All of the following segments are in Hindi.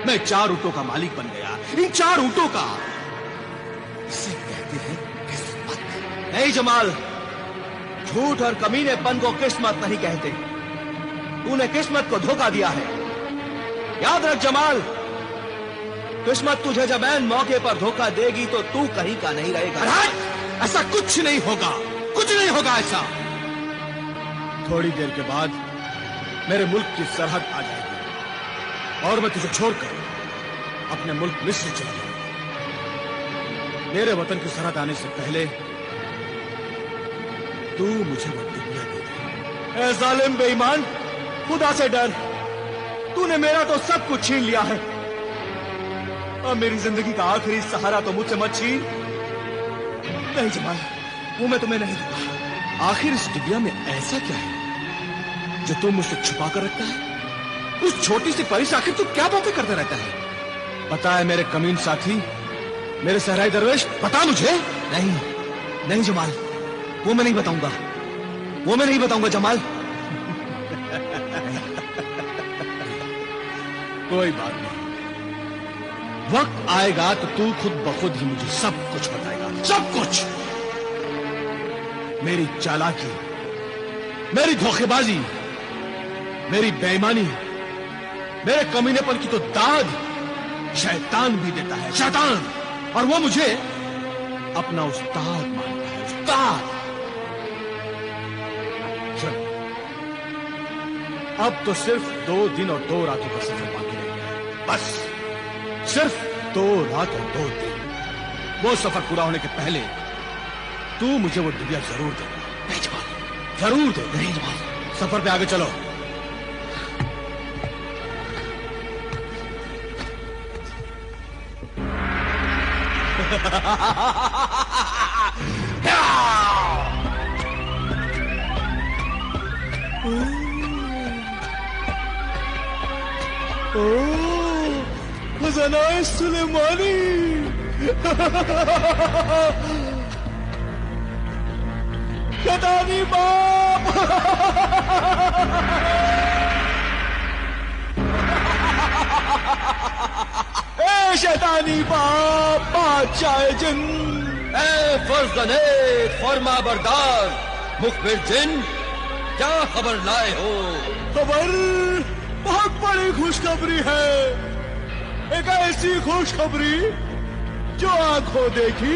मैं 4 ऊँटों का मालिक बन गया, इन 4 ऊँटों का। इसे कहते हैं किस्मत। नहीं जमाल, झूठ और कमीनेपन को किस्मत नहीं कहते। तूने किस्मत को धोखा दिया है। याद रख जमाल, किस्मत तुझे जब ऐन मौके पर धोखा देगी तो तू कहीं का नहीं रहेगा। ऐसा कुछ नहीं होगा, कुछ नहीं होगा ऐसा। थोड़ी देर के बाद मेरे मुल्क की सरहद आ जाएगी और मैं तुझे छोड़कर अपने मुल्क मिस्र चला जाऊंगा। मेरे वतन की सरहद आने से पहले तू मुझे वो डिबिया दे दे। ए जालिम बेईमान, खुदा से डर। तूने मेरा तो सब कुछ छीन लिया है। अब मेरी जिंदगी का आखिरी सहारा तो मुझसे मत छीन। नहीं जमाल, वो मैं तुम्हें नहीं दूंगा। आखिर इस डिबिया में ऐसा क्या है जो तुम मुझसे छुपा कर रखता है? उस छोटी सी परी से आखिर तू क्या बातें करता रहता है? पता है मेरे कमीन साथी, मेरे सहराई दरवेश, बता मुझे। नहीं नहीं जमाल, वो मैं नहीं बताऊंगा, वो मैं नहीं बताऊंगा जमाल। कोई बात नहीं, वक्त आएगा तो तू खुद ब खुद ही मुझे सब कुछ बताएगा, सब कुछ। मेरी चालाकी, मेरी धोखेबाजी, मेरी बेईमानी, मेरे कमीनेपन की तो दाद शैतान भी देता है, शैतान। और वो मुझे अपना उस्ताद मानता है, उस्ताद। चल, अब तो सिर्फ 2 दिन और 2 रातों का सफर बाकी रह गया है, बस सिर्फ 2 रात और 2 दिन। वो सफर पूरा होने के पहले तू मुझे वो डिबिया जरूर देगा। नहीं जमाल, जरूर दे। नहीं जमाल, सफर पे आगे चलो। खजाना सुलेमानी। शैतानी बाप। ए शैतानी बाप, बादशाह जिन। ए फर्जने फरमा बरदार मुखबिर जिन, क्या खबर लाए हो? खबर बहुत बड़ी खुशखबरी है। एक ऐसी खुशखबरी जो आंखों देखी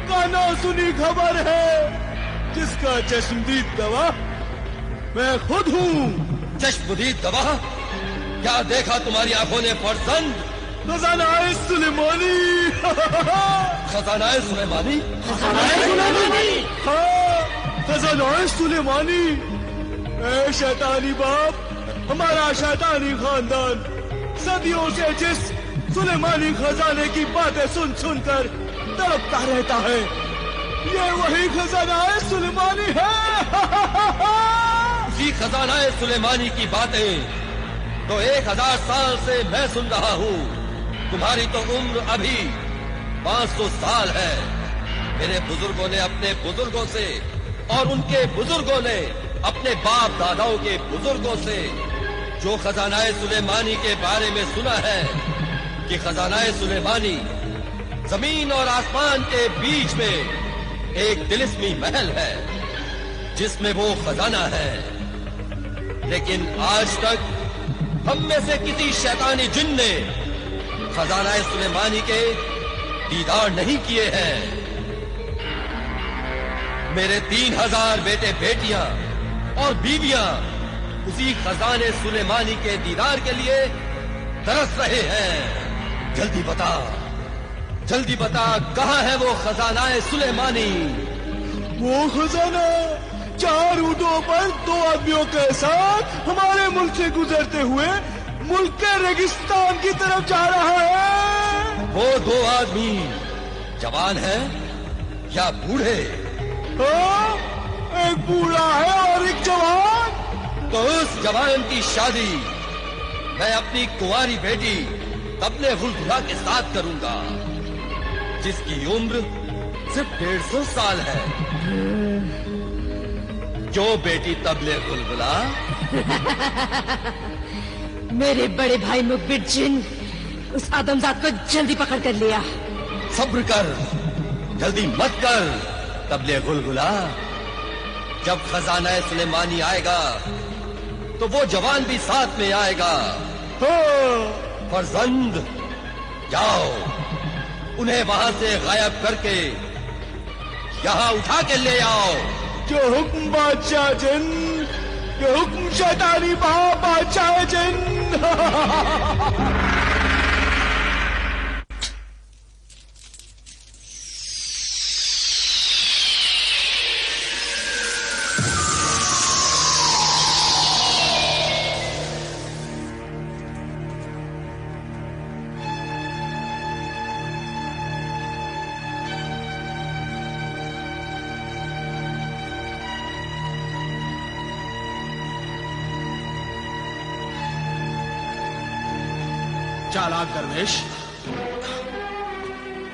कानों सुनी खबर है, जिसका चश्मदीद गवाह मैं खुद हूँ। चश्मदीद गवाह? क्या देखा तुम्हारी आंखों ने फर्जंद? खजाना-ए सुलेमानी। खजाना-ए सुलेमानी? खजाना-ए सुलेमानी? हाँ, खजाना-ए सुलेमानी। ए शैतानी बाप, हमारा शैतानी खानदान सदियों से जिस सुलेमानी खजाने की बातें सुन सुनकर तड़पता रहता है, ये वही खजाना-ए सुलेमानी है। उसी खजाना-ए सुलेमानी की बातें तो 1000 साल से मैं सुन रहा हूँ। तुम्हारी तो उम्र अभी 500 साल है। मेरे बुजुर्गों ने अपने बुजुर्गों से और उनके बुजुर्गों ने अपने बाप दादाओं के बुजुर्गों से जो खजाना-ए सुलेमानी के बारे में सुना है कि खजाना-ए सुलेमानी जमीन और आसमान के बीच में एक तिलिस्मी महल है जिसमें वो खजाना है। लेकिन आज तक हम में से किसी शैतानी जिन ने खजाना-ए सुलेमानी के दीदार नहीं किए हैं। मेरे 3000 बेटे बेटियां और बीवियां उसी खजाने सुलेमानी के दीदार के लिए तरस रहे हैं। जल्दी बता, जल्दी बता, कहाँ है वो खजाना-ए सुलेमानी? वो खजाना 4 ऊँटों पर 2 आदमियों के साथ हमारे मुल्क से गुजरते हुए मुल्क के रेगिस्तान की तरफ जा रहा है। वो 2 आदमी जवान है या बूढ़े? हाँ, एक बूढ़ा है और एक जवान। तो उस जवान की शादी मैं अपनी कुंवारी बेटी तबले गुलगुला के साथ करूंगा, जिसकी उम्र सिर्फ 150 साल है। क्यों बेटी तबले गुलगुला? मेरे बड़े भाई मुखबिर जिन, उस आदमजात को जल्दी पकड़ कर लिया। सब्र कर, जल्दी मत कर तबले गुलगुला। जब खजाना सुलेमानी आएगा तो वो जवान भी साथ में आएगा। फरजंद, जाओ उन्हें वहां से गायब करके यहाँ उठा के ले आओ। जो हुक्म बादशाह जिन, जो हुक्म शैतानी बादशाह जिन। चालाक दरवेश,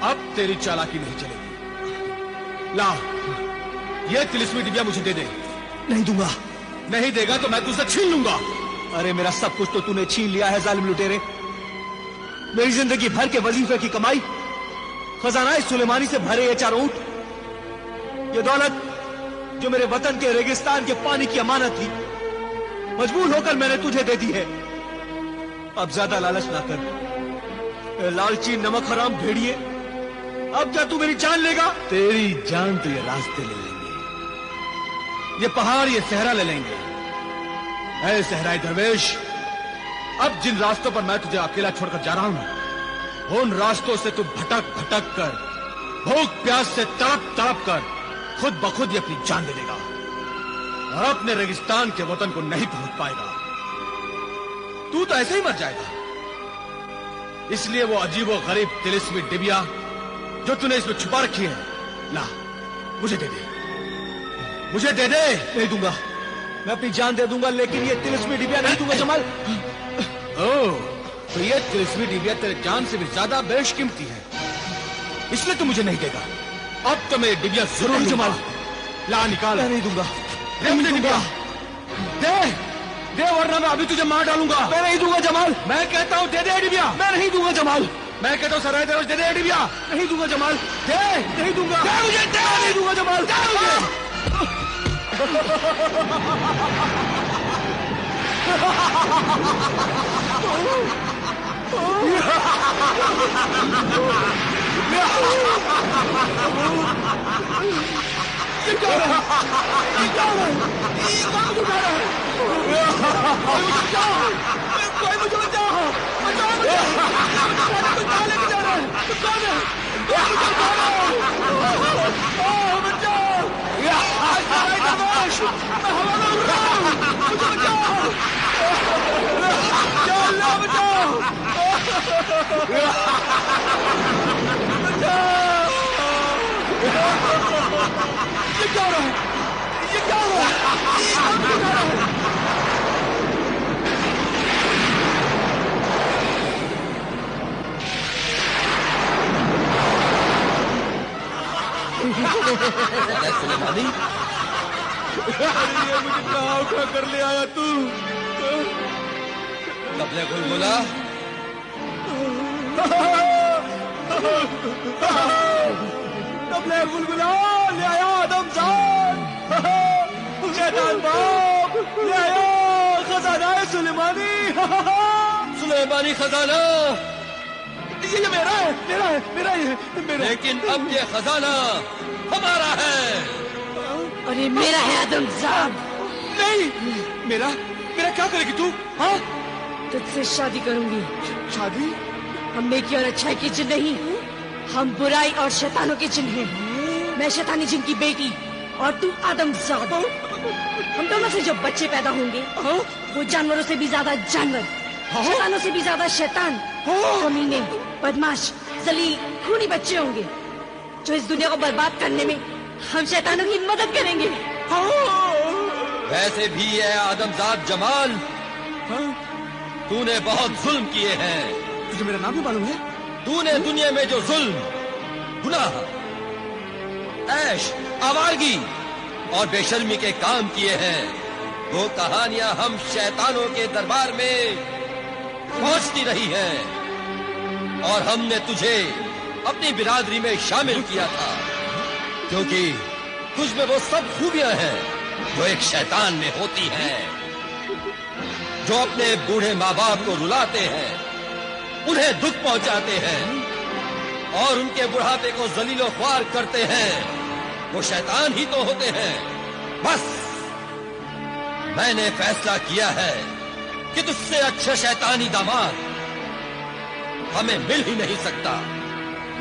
अब तेरी चालाकी नहीं चलेगी। ला, ये तिलिस्मी डिबिया मुझे दे दे। नहीं दूंगा। नहीं देगा तो मैं तुझसे छीन लूंगा। अरे मेरा सब कुछ तो तूने छीन लिया है जालिम लुटेरे। मेरी जिंदगी भर के वजीफे की कमाई, खजाना सुलेमानी से भरे ये 4 ऊंट, ये दौलत जो मेरे वतन के रेगिस्तान के पानी की अमानत थी, मजबूर होकर मैंने तुझे दे दी है। अब ज्यादा लालच ना कर, लालची नमक हराम भेड़िए। अब क्या तू मेरी जान लेगा? तेरी जान तो ये रास्ते ले लेंगे, ये पहाड़, ये सहरा ले लेंगे। ऐ सहराई दरवेश, अब जिन रास्तों पर मैं तुझे अकेला छोड़कर जा रहा हूं, उन रास्तों से तू भटक भटक कर, भूख प्यास से तड़प तड़प कर खुद ब खुद ही अपनी जान दे देगा और अपने रेगिस्तान के वतन को नहीं पहुंच पाएगा। तू तो ऐसे ही मर जाएगा। इसलिए वो अजीब और गरीब तिलिस्मी डिबिया जो तूने इसमें छुपा रखी है, ला मुझे दे दे, मुझे दे दे। नहीं दूंगा, मैं अपनी जान दे दूंगा, लेकिन ये तिलिस्मी डिबिया नहीं दूंगा जमाल। ओह, तो ये तिलिस्मी डिबिया तेरे जान से भी ज्यादा बेशकीमती है, इसलिए तू मुझे नहीं देगा। अब तो मेरी डिबिया जरूर जमाल। ला निकाल। मैं नहीं दूंगा। दे मुझे डिबिया, दे दे, वरना मैं अभी तुझे मार डालूंगा। मैं नहीं दूंगा जमाल। मैं कहता हूँ दे दे डिबिया। मैं नहीं दूंगा जमाल। मैं कहता हूँ सराय दे दे डिबिया। नहीं दूंगा जमाल। दे, नहीं दूंगा। दे मुझे, दे। नहीं दूंगा जमाल। दे मुझे। कोई मुझे बचाओ, बचाओ मुझे। कहाँ लेके जा रहा है? कौन है? बचाओ। मैं हवा में उड़ रहा हूँ, मुझे बचाओ। या अल्लाह बचाओ। ये क्या हो रहा है? ये क्या हो रहा है? ये कौन बचा रहा है? सुलेमानी, ये मुझे कहाँ उठा कर ले आया तू? तबले गुलगुला, तबले गुलगुला ले आया आदमजाद, शैतान बाप ले आया खजाना सुलेमानी। सुलेमानी खजाना। ये मेरा है, मेरा है, मेरा है, मेरा। लेकिन अब ये खजाना हमारा है। और ये मेरा है आदमजाद। नहीं, मेरा मेरा क्या करेगी तू? हाँ, तुझसे शादी करूंगी। शादी? हम नेकी और अच्छाई के जिन नहीं, हम बुराई और शैतानों के जिन हैं। मैं शैतानी जिन की बेटी और तू आदमजाद। हम दोनों से जो बच्चे पैदा होंगे वो जानवरों से भी ज्यादा जानवर, शैतानों से भी ज्यादा शैतान, कमीने, बदमाश, जलील, खूनी बच्चे होंगे जो इस दुनिया को बर्बाद करने में हम शैतानों की मदद करेंगे। वैसे भी है आदमजाद जमाल, तूने बहुत जुल्म किए हैं। तुझे मेरा नाम भी मालूम है? तूने दुनिया में जो जुल्म, गुनाह, ऐश, आवारगी और बेशर्मी के काम किए हैं, वो कहानियां हम शैतानों के दरबार में पहुंचती रही हैं। और हमने तुझे अपनी बिरादरी में शामिल किया था, क्योंकि तुझ में वो सब खूबियां हैं जो एक शैतान में होती हैं, जो अपने बूढ़े माँ बाप को रुलाते हैं, उन्हें दुख पहुंचाते हैं और उनके बुढ़ापे को जलीलो ख्वार करते हैं। वो शैतान ही तो होते हैं। बस मैंने फैसला किया है कि तुझसे अच्छा शैतानी दामाद हमें मिल ही नहीं सकता।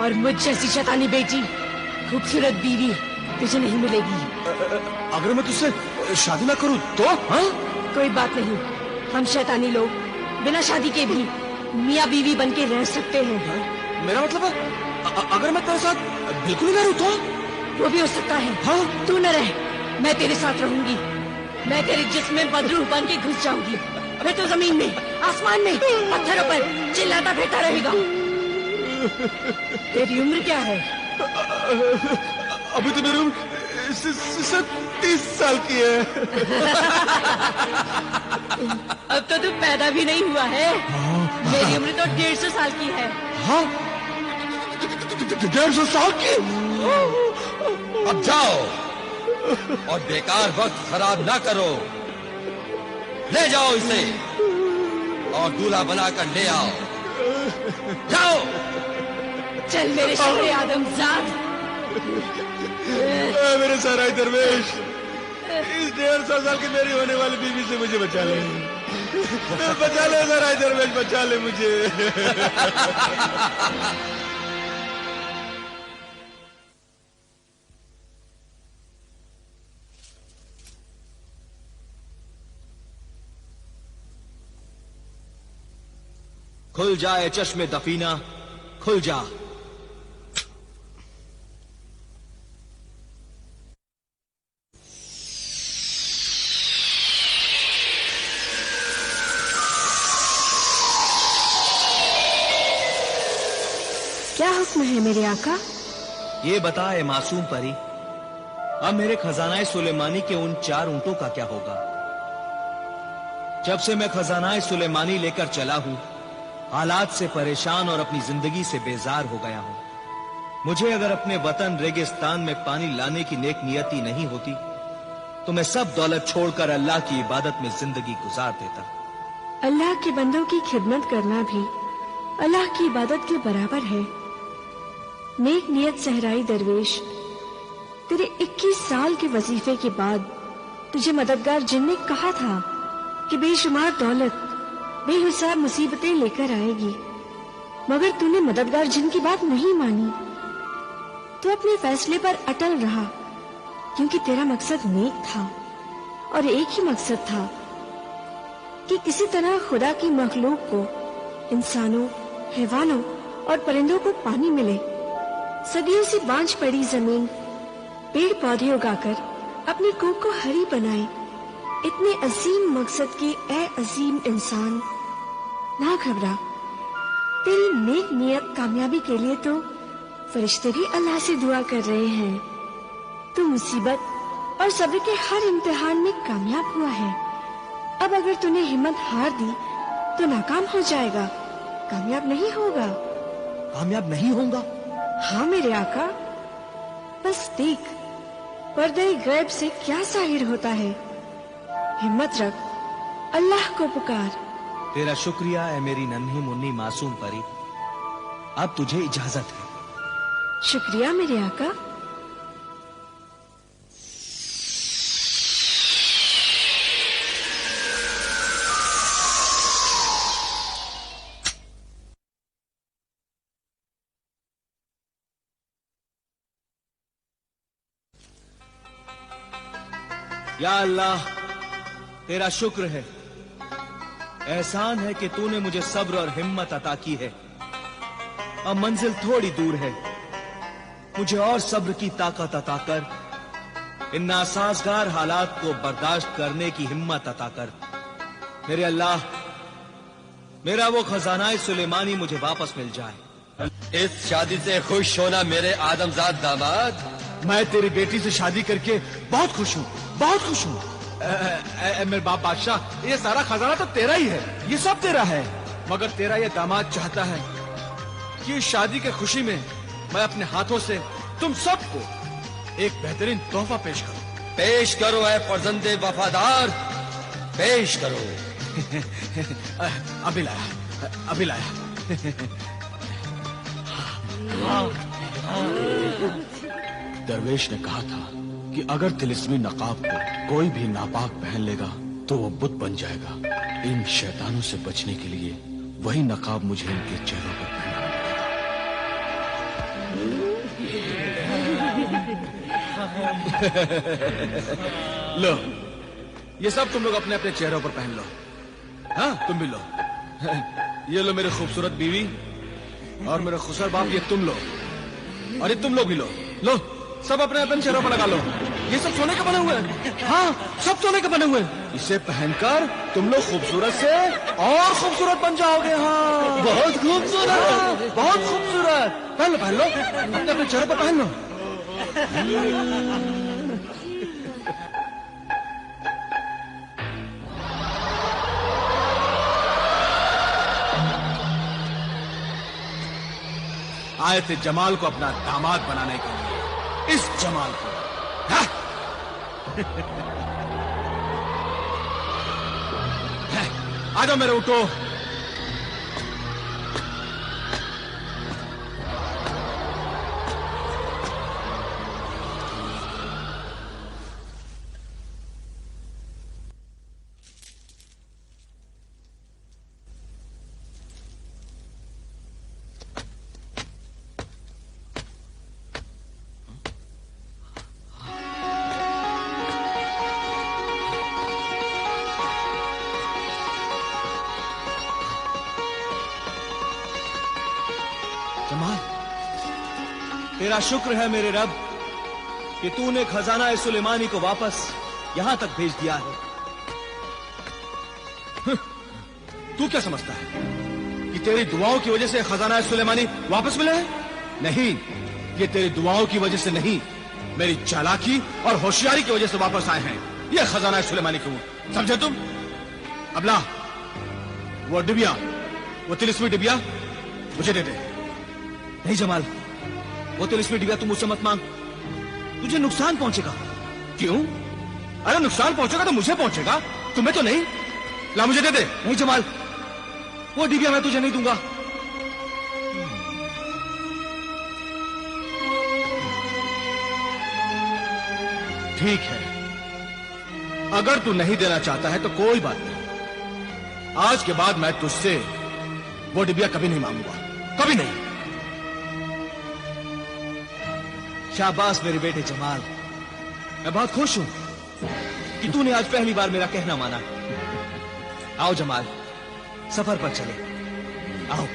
और मुझ जैसी शैतानी बेटी, खूबसूरत बीवी तुझे नहीं मिलेगी। अगर मैं तुझसे शादी ना करूं तो? हाँ? कोई बात नहीं, हम शैतानी लोग बिना शादी के भी मियाँ बीवी बन के रह सकते हैं। मेरा मतलब है अगर मैं तेरे साथ बिल्कुल नहीं रहूं तो? वो भी हो सकता है। हाँ? तू न रह, मैं तेरे साथ रहूंगी। मैं तेरे जिस्म में बदरूह बन के घुस जाऊंगी, फिर तो जमीन में, आसमान में, पत्थरों पर चिल्लाता फिरता रहेगा। तेरी उम्र क्या है? अभी तो मेरी उम्र 30 साल की है। अब तो तू पैदा भी नहीं हुआ है। मेरी उम्र तो 150 साल की है। हाँ? 150 साल की? अब जाओ और बेकार वक्त खराब ना करो। ले जाओ इसे और दूल्हा बनाकर ले आओ। जाओ। चल मेरे शहरे आदमजाद। मेरे सराय दरवेश, इस 150 साल की मेरी होने वाली बीवी से मुझे बचा ले। बचा ले सराय दरवेश, बचा ले मुझे। खुल जाए चश्मे दफीना, खुल जा। क्या हुक्म है मेरे आका? ये बताए मासूम परी, अब मेरे खजानाए सुलेमानी के उन 4 ऊंटों का क्या होगा? जब से मैं खजानाए सुलेमानी लेकर चला हूं, हालात से परेशान और अपनी जिंदगी से बेजार हो गया हूं। मुझे अगर अपने वतन रेगिस्तान में पानी लाने की नेक नियति नहीं होती तो मैं सब दौलत छोड़कर अल्लाह की इबादत में जिंदगी गुजार देता। अल्लाह के बंदों की खिदमत करना भी अल्लाह की इबादत के बराबर है। नेक नियत सहराई दरवेश, तेरे 21 साल के वजीफे के बाद तुझे मददगार जिन ने कहा था कि बेशुमार दौलत बेहिसाब मुसीबतें लेकर आएगी, मगर तूने मददगार जिन की बात नहीं मानी। तू अपने फैसले पर अटल रहा, क्योंकि तेरा मकसद नेक था और एक ही मकसद था कि किसी तरह खुदा की मखलूक को, इंसानों, हैवानों और परिंदों को पानी मिले। सदियों से बांझ पड़ी जमीन पेड़ पौधे उगाकर अपनी कोख को हरी बनाए। इतने अजीम मकसद के ए अजीम इंसान, ना घबरा। तेरी नेक नियत कामयाबी के लिए तो फरिश्ते भी अल्लाह से दुआ कर रहे हैं। तू मुसीबत और सब्र के हर इम्तिहान में कामयाब हुआ है। अब अगर तूने हिम्मत हार दी तो नाकाम हो जाएगा, कामयाब नहीं होगा। कामयाब नहीं होगा? हाँ मेरे आका, बस देख पर्दे गैब से क्या जाहिर होता है। हिम्मत रख, अल्लाह को पुकार। तेरा शुक्रिया है मेरी नन्ही मुन्नी मासूम परी। अब तुझे इजाजत है। शुक्रिया मेरे आका। या अल्लाह, तेरा शुक्र है, एहसान है कि तूने मुझे सब्र और हिम्मत अता की है। अब मंजिल थोड़ी दूर है, मुझे और सब्र की ताकत अता कर। इन नासाजगार हालात को बर्दाश्त करने की हिम्मत अता कर। मेरे अल्लाह, मेरा वो खजानाए सुलेमानी मुझे वापस मिल जाए। इस शादी से खुश होना मेरे आदमजाद दामाद। मैं तेरी बेटी से शादी करके बहुत खुश हूँ, बहुत खुश हूँ। मेरे बाप बादशाह, ये सारा खजाना तो तेरा ही है, ये सब तेरा है। मगर तेरा ये दामाद चाहता है कि इस शादी के खुशी में मैं अपने हाथों से तुम सबको एक बेहतरीन तोहफा पेश करूं। पेश करो ऐ फर्जंदे वफादार, पेश करो। अभी लाया, अभी लाया। दरवेश ने कहा था कि अगर तिलिस्मी नकाब को कोई भी नापाक पहन लेगा तो वो बुत बन जाएगा। इन शैतानों से बचने के लिए वही नकाब मुझे इनके चेहरों पर पहनना लो, ये सब तुम लोग अपने अपने चेहरों पर पहन लो। हाँ, तुम भी लो। ये लो मेरी खूबसूरत बीवी और मेरे खुसर बाप, ये तुम लो और ये तुम लोग भी लो। लो, सब अपने अपने चेहरों पर लगा लो। ये सब सोने के बने हुए हैं। हाँ, सब सोने के बने हुए हैं। इसे पहनकर तुम लोग खूबसूरत से और खूबसूरत बन जाओगे। हाँ, बहुत खूबसूरत। हाँ, बहुत खूबसूरत। पहन लो, पहन लो, अपने अपने चेहरों पर पहन लो। आए थे जमाल को अपना दामाद बनाने के लिए। इस जमाल को आ जाओ मेरे ऊँटों। जमाल, तेरा शुक्र है मेरे रब कि तूने खजाना सुलेमानी को वापस यहां तक भेज दिया है। तू क्या समझता है कि तेरी दुआओं की वजह से खजाना सुलेमानी वापस मिले हैं? नहीं, ये तेरी दुआओं की वजह से नहीं, मेरी चालाकी और होशियारी की वजह से वापस आए हैं ये खजाना सुलेमानी को। समझे तुम? अबला, वो डिबिया, वो तिलिस्मी डिबिया मुझे दे दे। नहीं जमाल, वो तिलिस्मी डिबिया तुम मुझसे मत मांग, तुझे नुकसान पहुंचेगा। क्यों? अरे नुकसान पहुंचेगा तो मुझे पहुंचेगा, तुम्हें तो नहीं। ला, मुझे दे दे। नहीं जमाल, वो डिबिया मैं तुझे नहीं दूंगा। ठीक है, अगर तू नहीं देना चाहता है तो कोई बात नहीं। आज के बाद मैं तुझसे वो डिबिया कभी नहीं मांगूंगा, कभी नहीं। शाबाश मेरे बेटे जमाल, मैं बहुत खुश हूं कि तूने आज पहली बार मेरा कहना माना। आओ जमाल, सफर पर चले। आओ।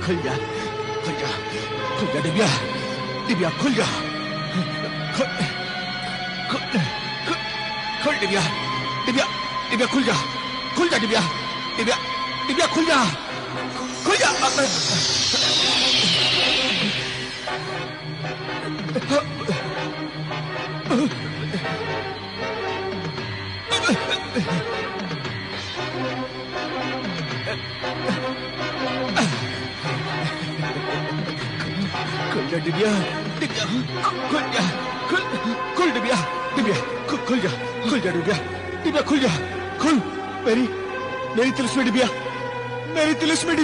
खुल जा, खुल जा, खुल जा डिबिया, डिबिया खुल जा, खुल डिबिया, डिबिया, डिबिया खुल जा, खुल जा डिबिया, डिबिया, डिबिया खुल जा, खुल जा। खुल जा डिबिया, डिबिया, खुल जा, खुल डिबिया, डिबिया, खुल जा डिबिया, डिबिया खुल जा, खुल। मेरी तिलिस्मी डिबिया, मेरी तिलिस्मी डिबिया।